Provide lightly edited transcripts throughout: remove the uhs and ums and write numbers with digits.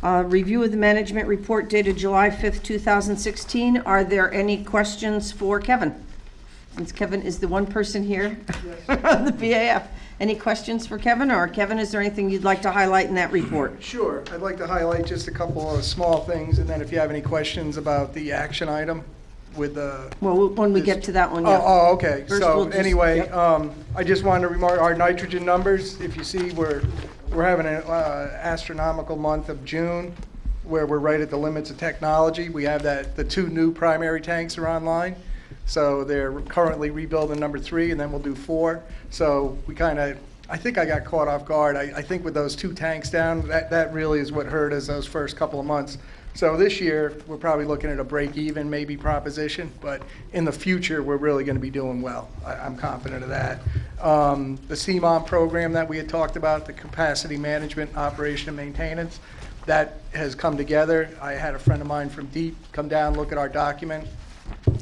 Review of the management report dated July 5th, 2016. Are there any questions for Kevin? Since Kevin is the one person here on the BAF. Any questions for Kevin? Or Kevin, is there anything you'd like to highlight in that report? Sure. I'd like to highlight just a couple of small things, and then if you have any questions about the action item with the... Well, when we get to that one, yeah. Oh, okay. First, so we'll just, anyway, yep. I just wanted to remark our nitrogen numbers. If you see, we're having an astronomical month of June, where we're right at the limits of technology. We have the 2 new primary tanks are online. So they're currently rebuilding number 3, and then we'll do 4. So we kind of, I think I got caught off guard. I think with those 2 tanks down, that really is what hurt us those first couple of months. So this year, we're probably looking at a break-even maybe proposition, but in the future, we're really going to be doing well. I'm confident of that. The CMOM program that we had talked about, the capacity management, operation, and maintenance, that has come together. I had a friend of mine from DEEP come down, look at our document.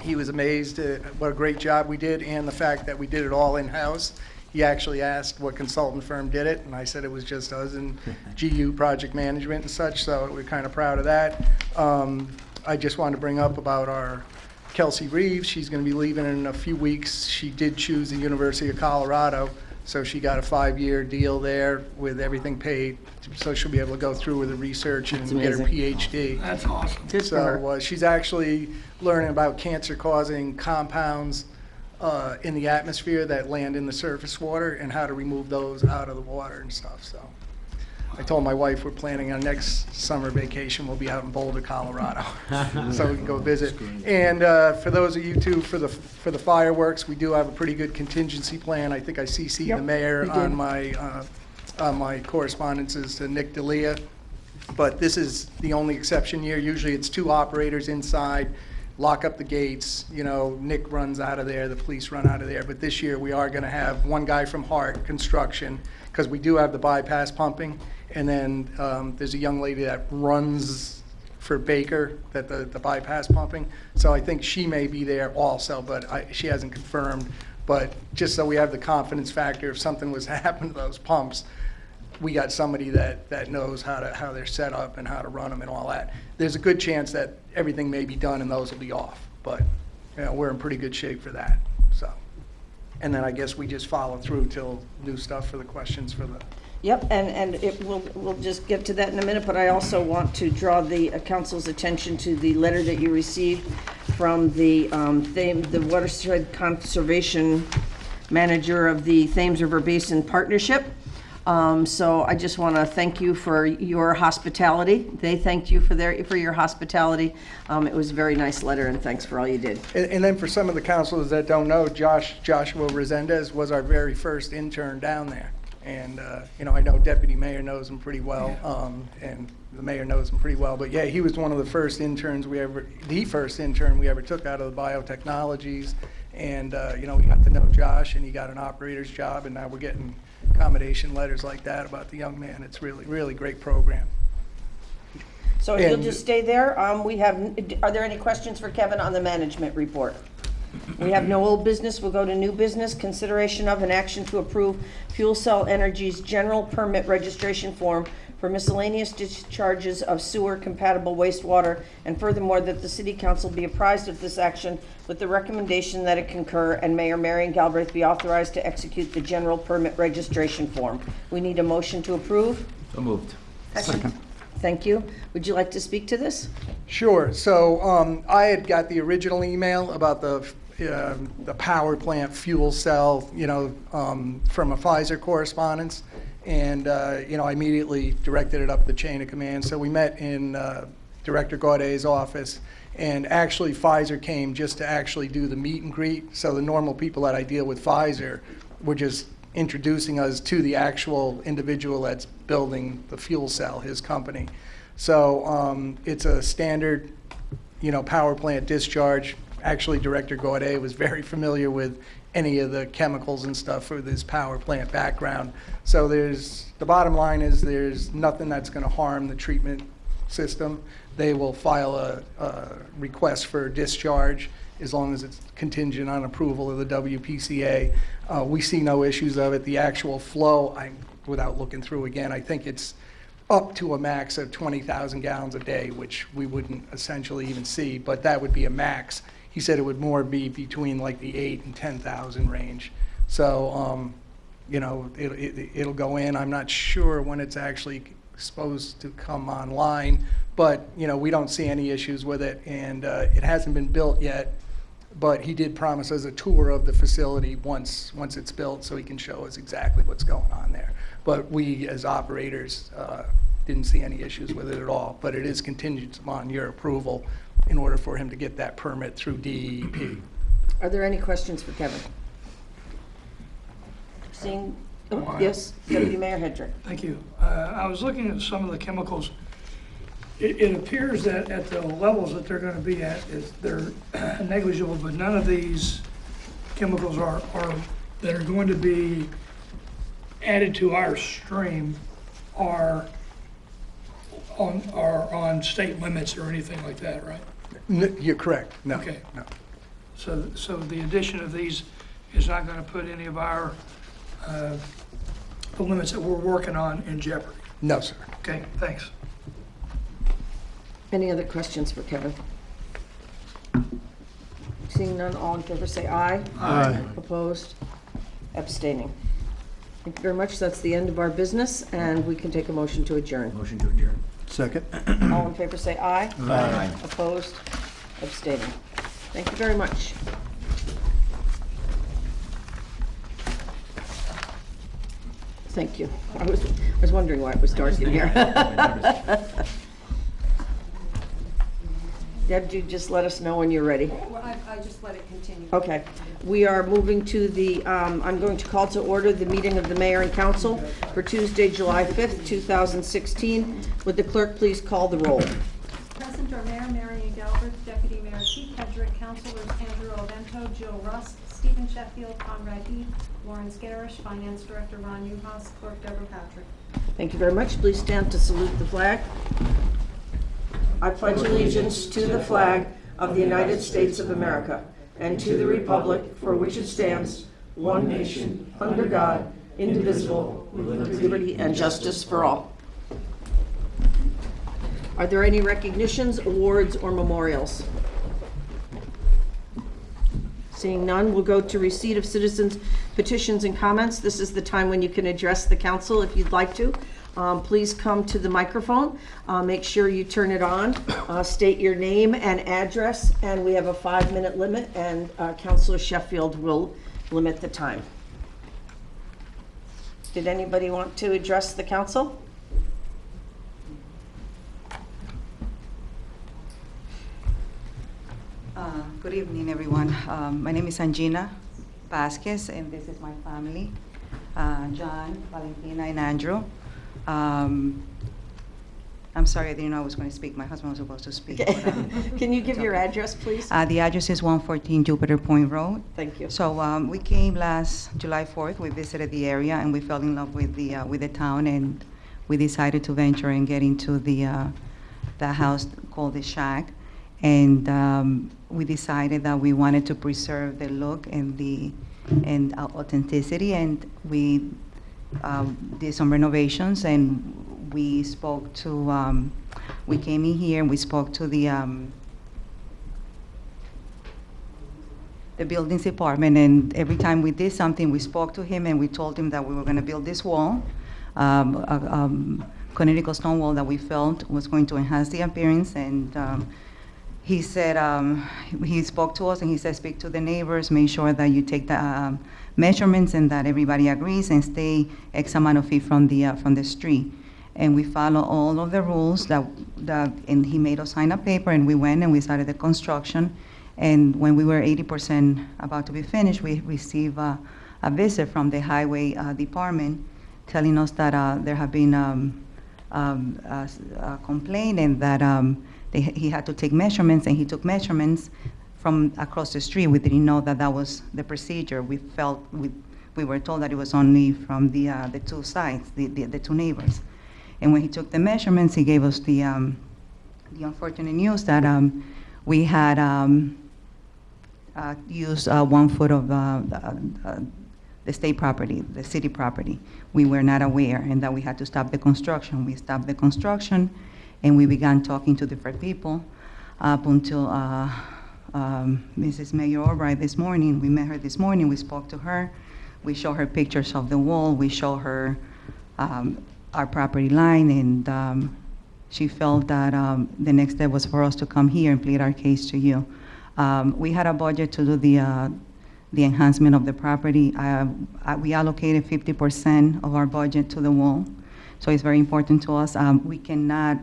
He was amazed at what a great job we did and the fact that we did it all in-house. He actually asked what consultant firm did it, and I said it was just us and GU Project Management and such, so we're kind of proud of that. I just wanted to bring up about our Kelsey Reeves. She's going to be leaving in a few weeks. She did choose the University of Colorado, so she got a 5-year deal there with everything paid, so she'll be able to go through with the research and get her PhD. That's awesome. Good for her. So she's actually learning about cancer-causing compounds in the atmosphere that land in the surface water and how to remove those out of the water and stuff. So I told my wife we're planning on next summer vacation. We'll be out in Boulder, Colorado, so we can go visit. And for those of you too, for the fireworks, we do have a pretty good contingency plan. I think I CC'd the mayor on my correspondences to Nick D'Elia. But this is the only exception year. Usually it's 2 operators inside, lock up the gates, you know, Nick runs out of there, the police run out of there. But this year we are going to have 1 guy from Hart Construction, because we do have the bypass pumping. And then there's a young lady that runs for Baker, the bypass pumping. So I think she may be there also, but she hasn't confirmed. But just so we have the confidence factor, if something was to happen to those pumps, we got somebody that knows how they're set up and how to run them and all that. There's a good chance that everything may be done and those will be off, but you know, we're in pretty good shape for that. So, and then I guess we just follow through till new stuff for the questions for the. Yep, and we'll just get to that in a minute, but I also want to draw the council's attention to the letter that you received from the watershed conservation manager of the Thames River Basin Partnership. So I just want to thank you for your hospitality. They thanked you for your hospitality. It was a very nice letter, and thanks for all you did. And then for some of the councilors that don't know, Joshua Resendez was our very first intern down there. And, you know, I know Deputy Mayor knows him pretty well, and the mayor knows him pretty well. But, yeah, he was one of the first interns the first intern we ever took out of the biotechnologies. And, you know, we got to know Josh, and he got an operator's job, and now we're getting commendation letters like that about the young man. It's really, really great program. So if you'll just stay there, are there any questions for Kevin on the management report? We have no old business. We'll go to new business. Consideration of an action to approve Fuel Cell Energy's general permit registration form for miscellaneous discharges of sewer compatible wastewater, and furthermore that the City Council be apprised of this action with the recommendation that it concur and Mayor Marion Galbraith be authorized to execute the general permit registration form. We need a motion to approve. So moved. Second. Thank you. Would you like to speak to this? Sure. So I had got the original email about the power plant fuel cell, you know, from a Pfizer correspondence. And, you know, I immediately directed it up the chain of command. So we met in Director Gaudet's office, and actually Pfizer came just to actually do the meet and greet. So the normal people that I deal with Pfizer were just introducing us to the actual individual that's building the fuel cell, his company. So it's a standard, you know, power plant discharge. Actually, Director Gaudet was very familiar with any of the chemicals and stuff with his power plant background. So the bottom line is there's nothing that's going to harm the treatment system. They will file a request for discharge as long as it's contingent on approval of the WPCA. We see no issues of it. The actual flow, without looking through again, I think it's up to a max of 20,000 gallons a day, which we wouldn't essentially even see, but that would be a max. He said it would more be between like the 8 and 10,000 range. So, you know, it'll go in. I'm not sure when it's actually supposed to come online, but, you know, we don't see any issues with it, and it hasn't been built yet, but he did promise us a tour of the facility once it's built so he can show us exactly what's going on there. But we, as operators, didn't see any issues with it at all, but it is contingent upon your approval in order for him to get that permit through DEP. Are there any questions for Kevin? Seeing, oh, yes, Deputy Mayor Hedrick. Thank you. I was looking at some of the chemicals. It appears that at the levels that they're going to be at, they're negligible, but none of these chemicals are that are going to be added to our stream are on state limits or anything like that, right? You're correct. No. Okay. No. So the addition of these is not going to put any of our the limits that we're working on in jeopardy. No, sir. Okay, thanks. Any other questions for Kevin? Seeing none, all in favor say aye. Aye. Opposed? Abstaining. Thank you very much. That's the end of our business, and we can take a motion to adjourn. Motion to adjourn. Second. All in favor say aye. Aye. Opposed? Abstaining. Thank you very much. Thank you. I was wondering why it was dark in here. Deb, do you just let us know when you're ready? Well, I just let it continue. Okay. We are moving to the, I'm going to call to order the meeting of the mayor and council for Tuesday, July 5th, 2016. Would the clerk please call the roll? Present are Mayor Marion Galbert, Deputy Mayor Keith Hedrick, Councilors Andrew Ovento, Jill Rust, Stephen Sheffield, Conrad Heath, Lawrence Garish, Finance Director Ron Newhouse, Clerk Deborah Patrick. Thank you very much. Please stand to salute the flag. I pledge allegiance to the flag of the United States of America and to the republic for which it stands, one nation, under God, indivisible, with liberty and justice for all. Are there any recognitions, awards, or memorials? Seeing none, we'll go to receipt of citizens' petitions and comments. This is the time when you can address the council if you'd like to. Please come to the microphone. Make sure you turn it on. State your name and address, and we have a 5-minute limit, and Councilor Sheffield will limit the time. Did anybody want to address the council? Good evening, everyone. My name is Angina Vasquez, and this is my family, John, Valentina, and Andrew. I'm sorry, I didn't know I was going to speak. My husband was supposed to speak. Okay. But, Can you give your address, please? the address is 114 Jupiter Point Road. Thank you. So we came last July 4th. We visited the area, and we fell in love with the town, and we decided to venture and get into the house called the Shack. And we decided that we wanted to preserve the look and authenticity, and we did some renovations, and we spoke to, we came in here and we spoke to the buildings department, and every time we did something, we spoke to him and we told him that we were going to build this wall, Connecticut stone wall that we felt was going to enhance the appearance. And he said, he spoke to us and he said, speak to the neighbors, make sure that you take the measurements and that everybody agrees and stay X amount of feet from the street. And we follow all of the rules and he made us sign a paper, and we went and we started the construction. And when we were 80% about to be finished, we received a visit from the highway department telling us that there have been a complaint and that he had to take measurements, and he took measurements from across the street. We didn't know that that was the procedure. We were told that it was only from the two sides, the two neighbors. And when he took the measurements, he gave us the unfortunate news that we had used 1 foot of the state property, the city property. We were not aware, and that we had to stop the construction. We stopped the construction, and we began talking to different people up until Mrs. Mayor Albright this morning. We met her this morning, we spoke to her, we showed her pictures of the wall, we showed her our property line, and she felt that the next step was for us to come here and plead our case to you. We had a budget to do the enhancement of the property. We allocated 50% of our budget to the wall, so it's very important to us. We cannot,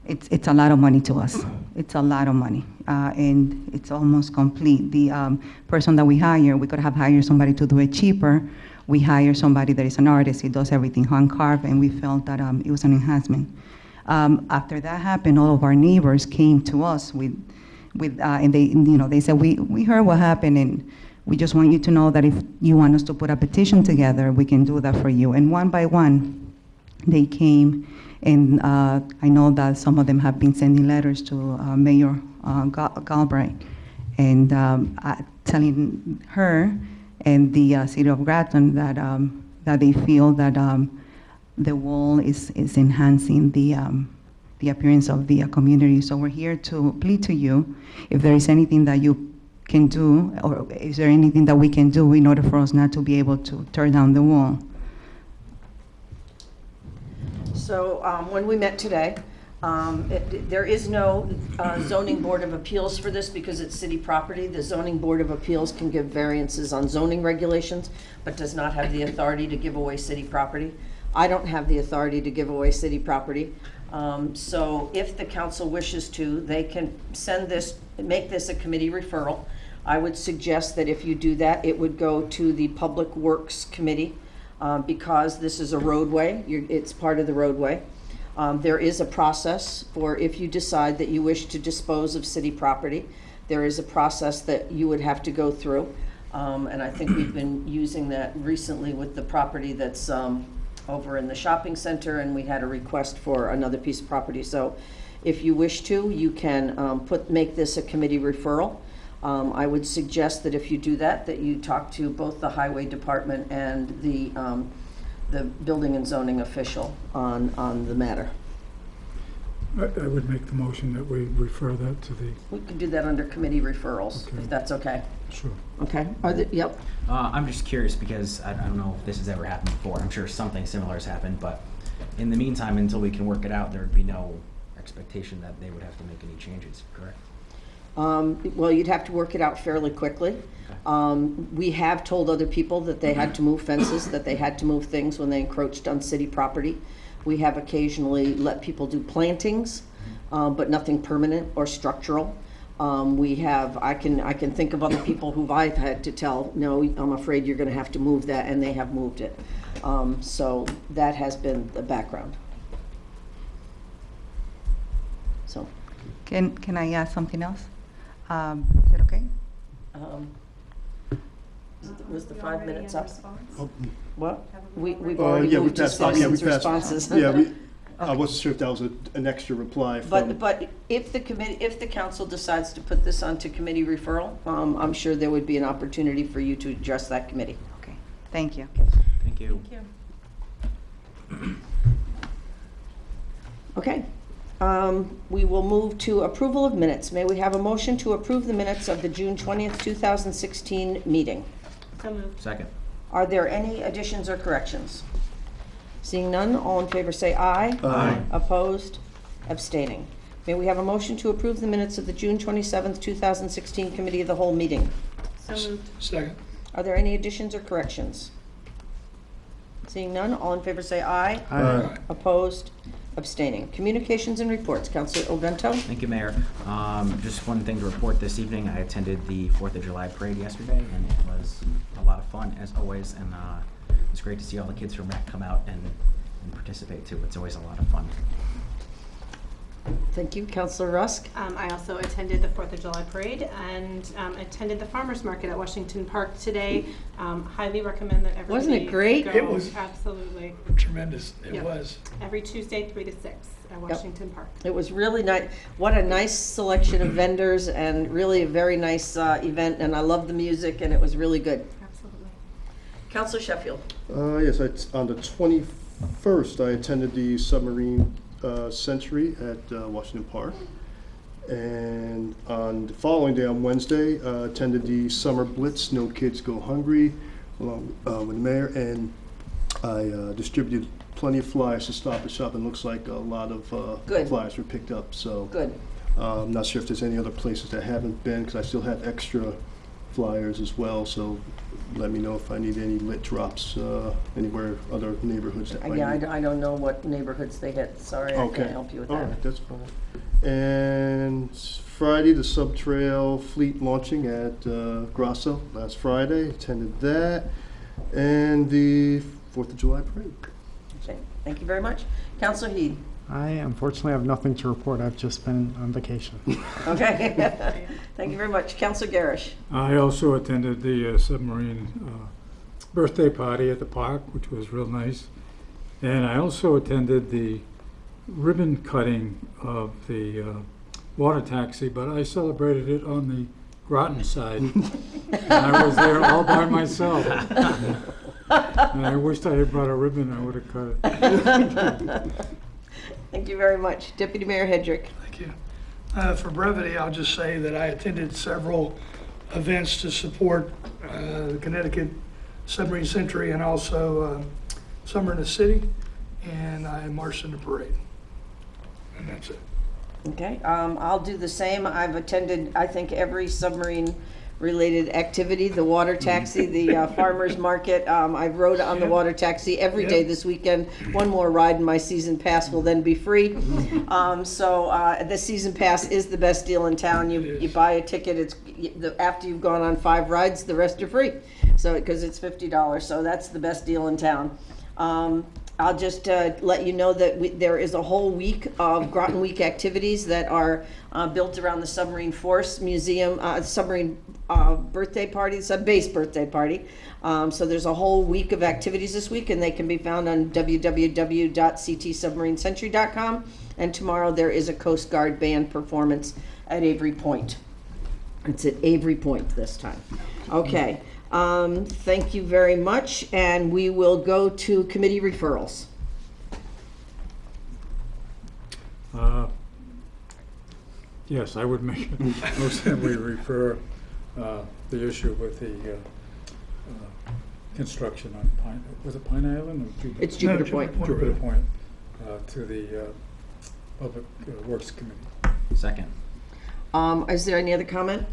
it's a lot of money to us. It's a lot of money, and it's almost complete. The person that we hire, we could have hired somebody to do it cheaper. We hire somebody that is an artist, he does everything hand carved, and we felt that it was an enhancement. After that happened, all of our neighbors came to us and they said, we heard what happened, and we just want you to know that if you want us to put a petition together, we can do that for you. And one by one, they came, and I know that some of them have been sending letters to Mayor Galbraith, and telling her and the city of Groton that they feel that the wall is enhancing the appearance of the community. So we're here to plead to you, if there is anything that you can do, or is there anything that we can do in order for us not to be able to tear down the wall? So when we met today, there is no zoning board of appeals for this because it's city property. The zoning board of appeals can give variances on zoning regulations, but does not have the authority to give away city property. I don't have the authority to give away city property. So if the council wishes to, they can make this a committee referral. I would suggest that if you do that, it would go to the Public Works Committee because this is a roadway. It's part of the roadway. There is a process for if you decide that you wish to dispose of city property. There is a process that you would have to go through. And I think we've been using that recently with the property that's over in the shopping center, and we had a request for another piece of property. So if you wish to, you can make this a committee referral. I would suggest that if you do that, that you talk to both the highway department and the building and zoning official on the matter. I would make the motion that we refer that to the... We could do that under committee referrals, Okay. if that's okay. Sure. Okay, yep. I'm just curious because I don't know if this has ever happened before. I'm sure something similar has happened, but in the meantime, until we can work it out, there would be no expectation that they would have to make any changes, correct? Well, you'd have to work it out fairly quickly. Okay. We have told other people that they had to move fences, that they had to move things when they encroached on city property. We have occasionally let people do plantings, but nothing permanent or structural. I can think of other people who I've had to tell, no, I'm afraid you're going to have to move that, and they have moved it. So that has been the background. So. Can I add something else? Is it okay? Was the 5 minutes up? Oh, What? We've already Yeah, we moved to passed, yeah, we citizens' passed. responses. Yeah, I wasn't sure if that was an extra reply from. But if the council decides to put this onto committee referral, I'm sure there would be an opportunity for you to address that committee. Okay, thank you. Thank you. Okay. We will move to approval of minutes. May we have a motion to approve the minutes of the June 20th, 2016 meeting? So moved. Second. Are there any additions or corrections? Seeing none, all in favor say aye. Aye. Opposed? Abstaining. May we have a motion to approve the minutes of the June 27th, 2016 Committee of the Whole meeting? So moved. Second. Are there any additions or corrections? Seeing none, all in favor say aye. Aye. Opposed? Abstaining. Communications and reports. Councilor Ovento? Thank you, Mayor. Just one thing to report this evening. I attended the 4th of July parade yesterday, and it was a lot of fun, as always, and it's great to see all the kids from REC come out and participate, too. It's always a lot of fun. Thank you. Councilor Rusk? I also attended the 4th of July parade and attended the farmers market at Washington Park today. Highly recommend that everybody Wasn't it great? go. It was- Absolutely. Tremendous, it Yep. was. Every Tuesday, 3 to 6 at Washington Park. It was really nice. What a nice selection of vendors, and really a very nice event, and I loved the music, and it was really good. Absolutely. Counselor Sheffield. Yes, on the 21st, I attended the Submarine Century at Washington Park. And on the following day, on Wednesday, attended the Summer Blitz, No Kids Go Hungry, along with the mayor. And I distributed plenty of flyers to Stop and Shop, and looks like a lot of Good. flyers were picked up. So Good. I'm not sure if there's any other places that haven't been, because I still have extra flyers as well. So let me know if I need any lit drops anywhere, other neighborhoods that might Yeah, need. I don't know what neighborhoods they hit. Sorry, I Okay. can't help you with All that. right, that's fine. And Friday, the Sub Trail Fleet launching at Grosso last Friday. Attended that. And the 4th of July parade. Okay, thank you very much. Counselor Heed. I unfortunately have nothing to report. I've just been on vacation. Okay. Thank you very much. Counselor Garish. I also attended the submarine birthday party at the park, which was real nice. And I also attended the ribbon cutting of the water taxi, but I celebrated it on the Groton side. And I was there all by myself. And I wished I had brought a ribbon, I would have cut it. Thank you very much. Deputy Mayor Hedrick. Thank you. For brevity, I'll just say that I attended several events to support the Connecticut Submarine Century and also Summer in the City, and I marched in the parade. And that's it. Okay, I'll do the same. I've attended, I think, every submarine-related activity, the water taxi, the farmer's market. I rode on the water taxi every day this weekend. One more ride and my season pass will then be free. The season pass is the best deal in town. You buy a ticket, after you've gone on 5 rides, the rest are free. So, because it's $50, so that's the best deal in town. I'll just let you know that there is a whole week of Groton Week activities that are built around the Submarine Force Museum, submarine birthday party, sub-base birthday party. So there's a whole week of activities this week, and they can be found on www.ctsubmarinecentury.com. And tomorrow there is a Coast Guard band performance at Avery Point. It's at Avery Point this time. Okay. Thank you very much, and we will go to committee referrals. Yes, I would make a motion that we refer the issue with the construction on was it Pine Island or Jupiter? It's Jupiter No, Point. Jupiter Point, to the Public Works Committee. Second. Is there any other comment?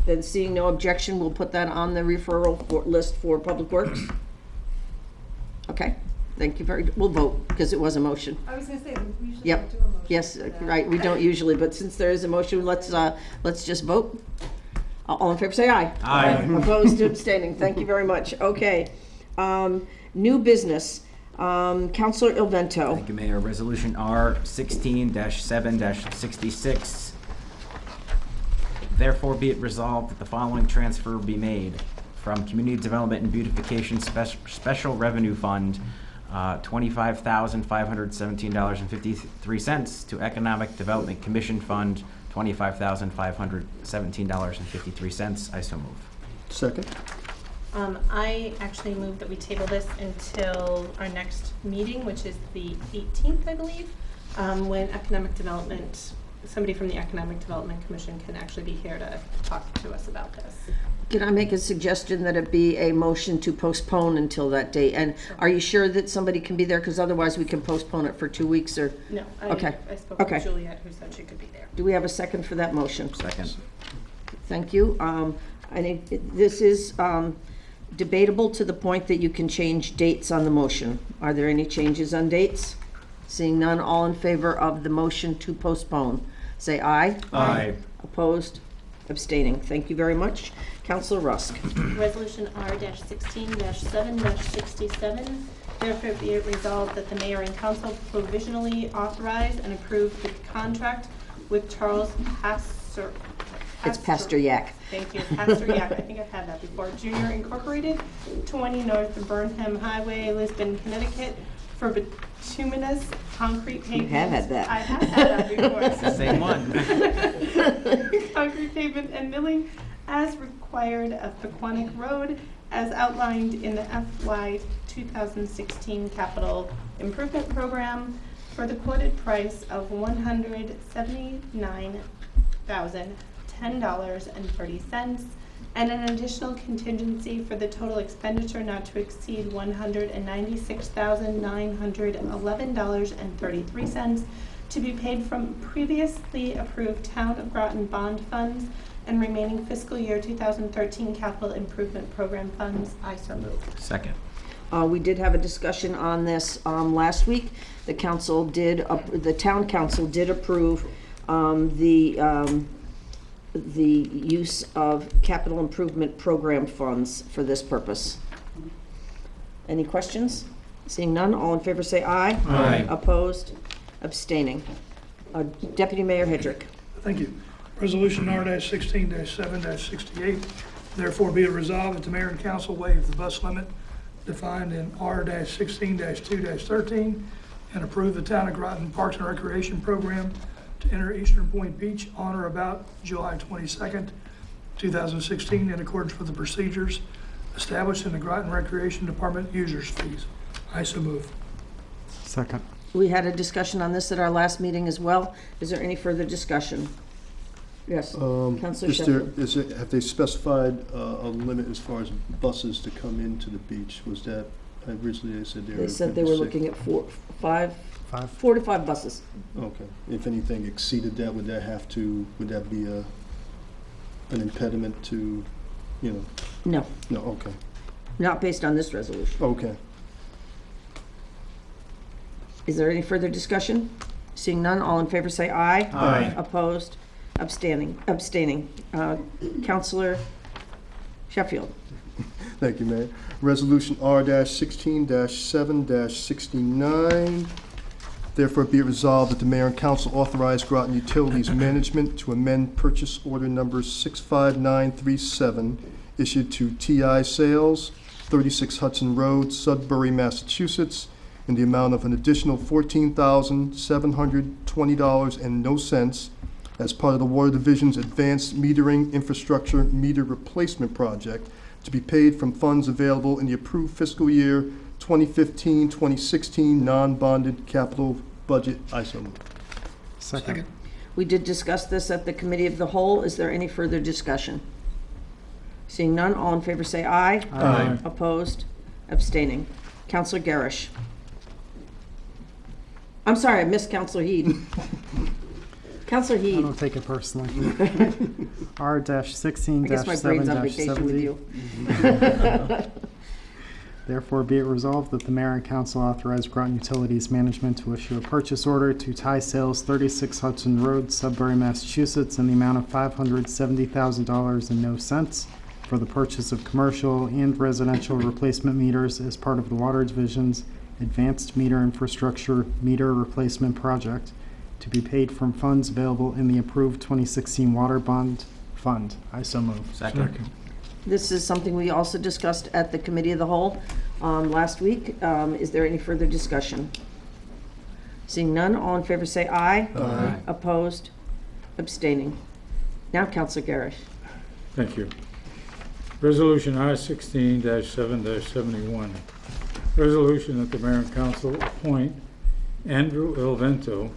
Then seeing no objection, we'll put that on the referral list for Public Works. Okay, thank you we'll vote, because it was a motion. I was gonna say, we usually Yep. don't do a motion. Yes, for that. right, we don't usually, but since there is a motion, let's just vote. All in favor, say aye. Aye. Opposed, abstaining, thank you very much. Okay, new business, Counselor Ilvento. Thank you, Mayor. Resolution R 16-7-66. Therefore be it resolved that the following transfer be made from Community Development and Beautification Special Revenue Fund, $25,517.53 to Economic Development Commission Fund, $25,517.53. I so move. Second? I actually move that we table this until our next meeting, which is the 18th, I believe, when somebody from the Economic Development Commission can actually be here to talk to us about this. Can I make a suggestion that it be a motion to postpone until that date? And are you sure that somebody can be there? Because otherwise we can postpone it for 2 weeks or, No, Okay. I spoke Okay. with Juliet, who said she could be there. do we have a second for that motion? Second. Thank you. I think this is debatable to the point that you can change dates on the motion. Are there any changes on dates? Seeing none, all in favor of the motion to postpone, say aye. Aye. Opposed? Abstaining. Thank you very much. Counselor Rusk. Resolution R-16-7-67. Therefore be it resolved that the mayor and council provisionally authorize and approve the contract with Charles Pastor. It's Pastor Yak. Thank you, Pastor Yak. I think I've had that before. Junior Incorporated, 20 North Burnham Highway, Lisbon, Connecticut, for bituminous concrete pavement. You have had that. I have had that before. It's the same one. Concrete pavement and milling as required of Pequannock Road as outlined in the FY 2016 capital improvement program for the quoted price of $179,010.30, and an additional contingency for the total expenditure not to exceed $196,911.33 to be paid from previously approved Town of Groton bond funds and remaining fiscal year 2013 capital improvement program funds. I so move. Second. We did have a discussion on this last week. The council did, the town council did approve the use of capital improvement program funds for this purpose. Any questions? Seeing none, all in favor say aye. Aye. Opposed? Abstaining. Deputy Mayor Hedrick. Thank you. Resolution R-16-7-68, therefore be it resolved that the mayor and council waive the bus limit defined in R-16-2-13 and approve the Town of Groton Parks and Recreation Program to enter Eastern Point Beach on or about July 22nd, 2016 in accordance with the procedures established in the Groton Recreation Department users fees. I so move. Second. We had a discussion on this at our last meeting as well. Is there any further discussion? Yes, Councilor Sheffield. Have they specified a limit as far as buses to come into the beach? Was that, originally they said they were... They said they were looking at 4 to 5 buses. Okay. If anything exceeded that, would that be an impediment to, No, No, okay. not based on this resolution. Okay. Is there any further discussion? Seeing none, all in favor say aye. Aye. Opposed? Abstaining. Councilor Sheffield. Thank you, Mayor. Resolution R-16-7-69. Therefore, be it resolved that the mayor and council authorize Groton Utilities Management to amend purchase order number 65937 issued to TI Sales, 36 Hudson Road, Sudbury, Massachusetts, in the amount of an additional $14,720.00 as part of the Water Division's Advanced Metering Infrastructure Meter Replacement Project to be paid from funds available in the approved fiscal year 2015-2016 non-bonded capital budget. I so move. Second. We did discuss this at the Committee of the Whole. Is there any further discussion? Seeing none, all in favor say aye. Aye. Opposed? Abstaining. Councilor Garish. I'm sorry, I missed Councilor Heed. Councilor I Heed. don't take it personally. R-16-7-70. I guess my brain's on vacation with you. Therefore, be it resolved that the mayor and council authorize Groton Utilities Management to issue a purchase order to TI Sales, 36 Hudson Road, Sudbury, Massachusetts, in the amount of $570,000.00 for the purchase of commercial and residential replacement meters as part of the Water Division's Advanced Meter Infrastructure Meter Replacement Project to be paid from funds available in the approved 2016 Water Bond Fund. I so move. Second. This is something we also discussed at the Committee of the Whole last week. Is there any further discussion? Seeing none, all in favor say aye. Aye. Opposed? Abstaining. Now, Councilor Garish. Thank you. Resolution R-16-7-71. Resolution that the mayor and council appoint Andrew Elvento,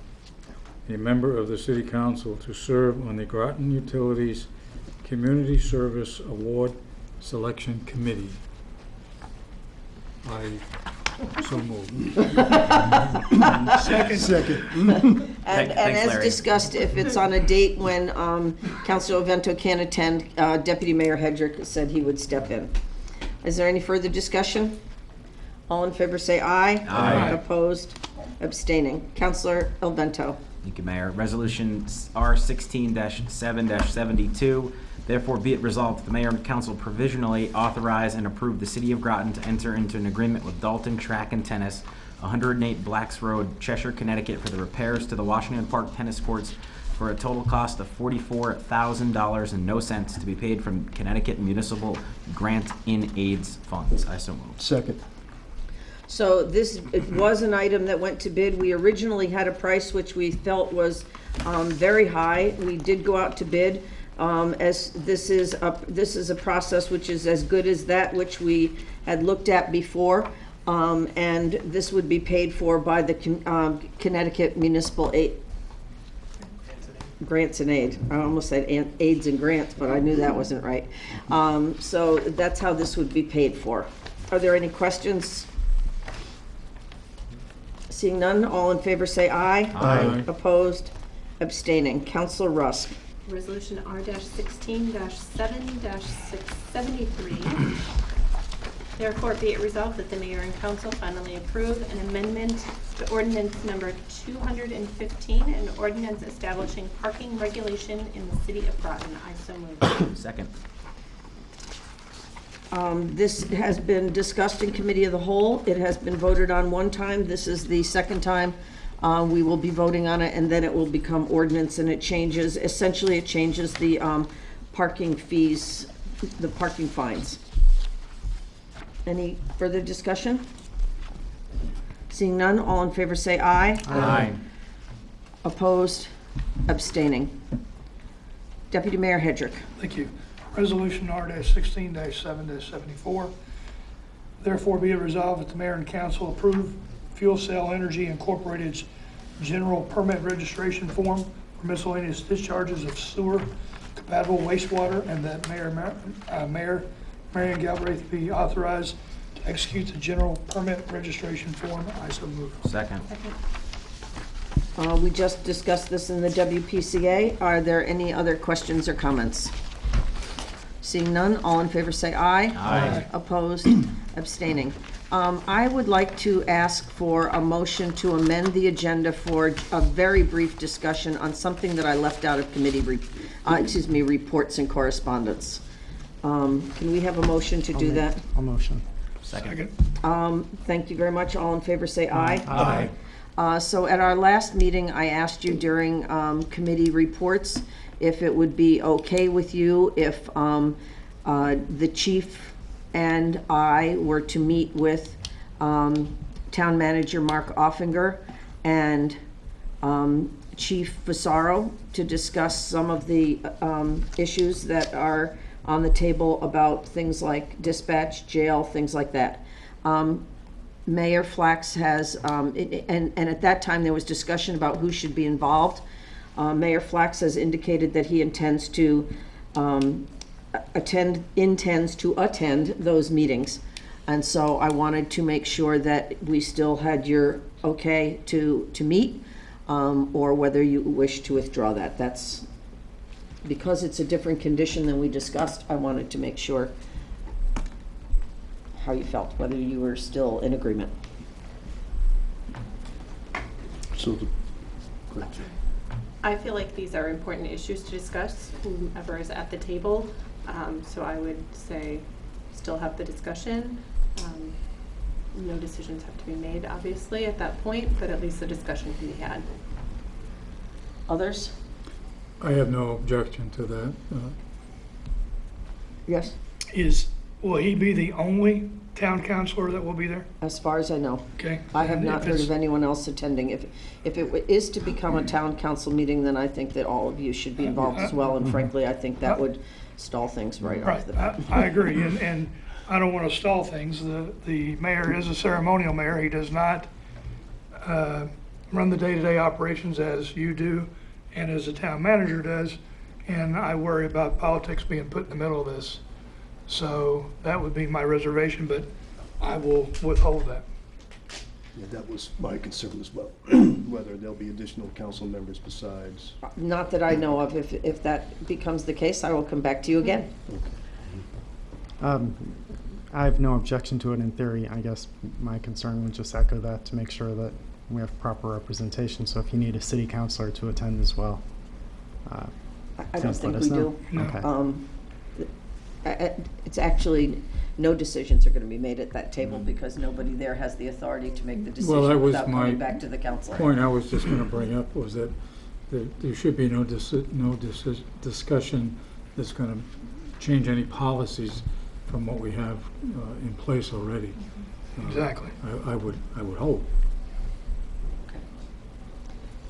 a member of the City Council, to serve on the Groton Utilities Community Service Award Selection Committee. I so move. Second. And Thanks, as Larry. discussed, if it's on a date when Councilor Ovento can't attend, Deputy Mayor Hedrick said he would step in. Is there any further discussion? All in favor say aye. Aye. Opposed? Abstaining. Councilor Ovento. Thank you, Mayor. Resolution R-16-7-72. Therefore, be it resolved that the mayor and council provisionally authorize and approve the city of Groton to enter into an agreement with Dalton Track and Tennis, 108 Blacks Road, Cheshire, Connecticut, for the repairs to the Washington Park tennis courts for a total cost of $44,000.00 to be paid from Connecticut Municipal Grant in AIDS funds. I so move. Second. So this, it was an item that went to bid. We originally had a price which we felt was very high. We did go out to bid. As this is a process which is as good as that which we had looked at before, and this would be paid for by the Connecticut Municipal Grants and Aid. I almost said aids and grants, but I knew that wasn't right. So that's how this would be paid for. Are there any questions? Seeing none, all in favor say aye. Aye. Opposed? Abstaining. Counselor Rusk. Resolution R-16-7-673. Therefore, be it resolved that the mayor and council finally approve an amendment to ordinance number 215, an ordinance establishing parking regulation in the city of Groton. I so move. Second. This has been discussed in committee of the whole. It has been voted on one time. This is the second time we will be voting on it, and then it will become ordinance, and it changes, essentially it changes the parking fees, the parking fines. Any further discussion? Seeing none, all in favor say aye. Aye. Opposed? Abstaining. Deputy Mayor Hedrick. Thank you. Resolution R-16-7-74. Therefore be it resolved that the mayor and council approve Fuel Cell Energy Incorporated's general permit registration form for miscellaneous discharges of sewer compatible wastewater, and that Mayor Marion Galbraith be authorized to execute the general permit registration form. I so move. Second. We just discussed this in the WPCA. Are there any other questions or comments? Seeing none, all in favor say aye. Aye. Opposed? Abstaining. I would like to ask for a motion to amend the agenda for a very brief discussion on something that I left out of committee, reports and correspondence. Can we have a motion to do that? I'll motion. Second. Thank you very much. All in favor say aye. Aye. So at our last meeting, I asked you during committee reports if it would be okay with you if the chief and I were to meet with Town Manager Mark Offinger and Chief Fasaro to discuss some of the issues that are on the table about things like dispatch, jail, things like that. Mayor Flax has, and at that time there was discussion about who should be involved. Mayor Flax has indicated that he intends to attend those meetings. And so I wanted to make sure that we still had your okay to meet, or whether you wish to withdraw that. That's because it's a different condition than we discussed. I wanted to make sure how you felt, whether you were still in agreement. So, I feel like these are important issues to discuss, whomever is at the table. So I would say still have the discussion. No decisions have to be made, obviously, at that point, but at least the discussion can be had. Others? I have no objection to that. Yes, Will he be the only town councilor that will be there? as far as I know. Okay. I have And not if heard it's- of anyone else attending. If it is to become a town council meeting, then I think that all of you should be involved as well, and frankly, I think that would stall things right off Right, the bat. I agree, and I don't want to stall things. The mayor is a ceremonial mayor. He does not run the day-to-day operations as you do and as the town manager does, and I worry about politics being put in the middle of this. So that would be my reservation, but I will withhold that. yeah, that was my concern as well, whether there'll be additional council members besides. Not that I know of. If that becomes the case, I will come back to you again. I have no objection to it in theory. I guess my concern would just echo that to make sure that we have proper representation. So if you need a city councilor to attend as well, I don't please think let us we know. do. Okay. It's actually, no decisions are going to be made at that table because nobody there has the authority to make the Well, that decision was without my coming back to the council. point I was just going to bring up was that there should be no discussion that's going to change any policies from what we have in place already. Exactly. I would hope.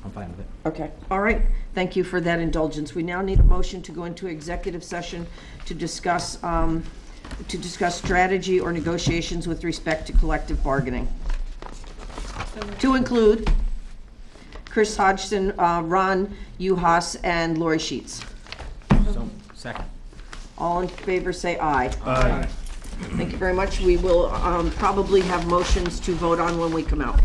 I'm fine with it. Okay, all right. Thank you for that indulgence. We now need a motion to go into executive session to discuss strategy or negotiations with respect to collective bargaining. To include Chris Hodgson, Ron Uhas, and Lori Sheets. So, second. All in favor, say aye. Aye. Thank you very much. We will probably have motions to vote on when we come out.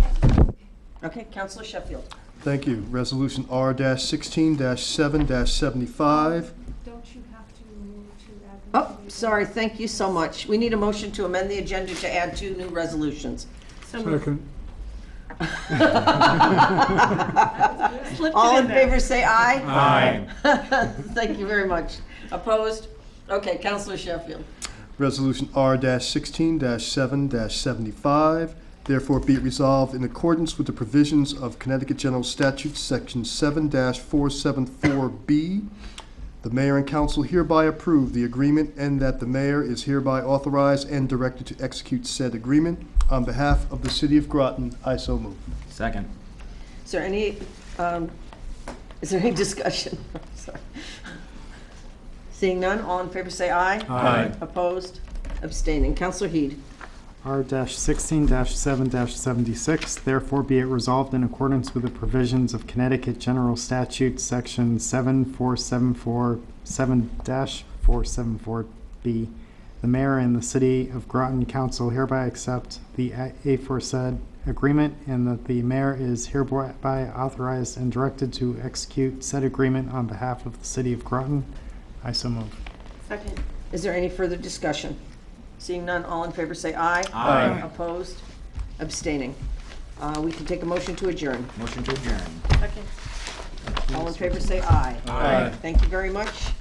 Okay, Councilor Sheffield. Thank you. Resolution R-16-7-75. Don't you have to move to add? Oh, sorry, thank you so much. We need a motion to amend the agenda to add 2 new resolutions. So moved. Second. Slipped All it in there. favor, say aye. Aye. Thank you very much. Opposed? Okay, Councilor Sheffield. Resolution R-16-7-75. Therefore be it resolved in accordance with the provisions of Connecticut General Statute, Section 7-474B, the mayor and council hereby approve the agreement and that the mayor is hereby authorized and directed to execute said agreement. On behalf of the city of Groton, I so move. Second. Is there any discussion? Sorry. Seeing none, all in favor say aye. Aye. Opposed? Abstaining. Councilor Heed. R-16-7-76, therefore be it resolved in accordance with the provisions of Connecticut General Statute, Section 7-474B, the mayor and the city of Groton Council hereby accept the aforesaid agreement, and that the mayor is hereby authorized and directed to execute said agreement on behalf of the city of Groton. I so move. Second. Is there any further discussion? Seeing none, all in favor say aye. Aye. Opposed? Abstaining. We can take a motion to adjourn. Motion to adjourn. Second. All in favor say aye. Aye. Thank you very much.